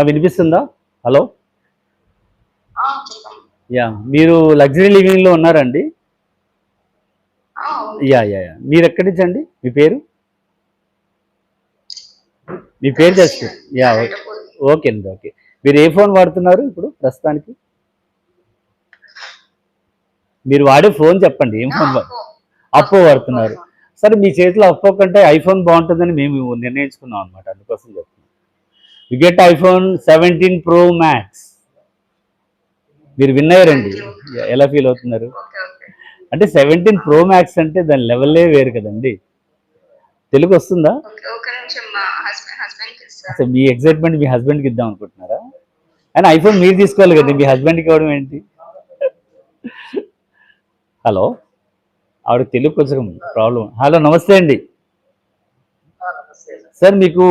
వినిపిస్తుందా? హలో. చెప్పండి. యా, మీరు లగ్జరీ లివింగ్లో ఉన్నారండి? అవును. యా. మీరు ఎక్కడి నుంచి అండి? మీ పేరు తహసీల్ తెలుసు. యా, నారాయణపూర్. ఓకే అండి, ఓకే. మీరు ఏ ఫోన్ వాడుతున్నారు ఇప్పుడు ప్రస్తుతానికి? మీరు వాడే ఫోన్ చెప్పండి, ఏం ఫోన్ అప్పో అప్పో వాడుతున్నారు. ఫోన్. సరే, మీ చేతిలో అప్పో కంటే ఐఫోన్ బాగుంటుందని మేము నిర్ణయించుకున్నాం అనమాట, అందుకోసం చెప్తున్నాం. You get iPhone 17 Pro Max. మీరు విన్నారండి? Thank you. ఎలా ఫీల్ అవుతున్నారు? Okay okay. అంటే 17 Pro Max అంటే దాని లెవెల్లే వేరు కదండి. తెలుగు వస్తుందా? ఓకే. ఒక నిమిషం మా హస్బెండ్కి ఇస్తాను. అసలు మీ ఎగ్జైట్మెంట్ మీ హస్బెండ్కి ఇద్దాం అనుకుంటున్నారా? అండ్ ఐఫోన్ మీరు తీసుకోవాలి కదా, మీ హస్బెండ్కి ఇవ్వడం ఏంటి? హలో, ఆవిడ తెలుగు కొంచెం ప్రాబ్లం. హలో, నమస్తే అండి. నమస్తే. సార్, మీకు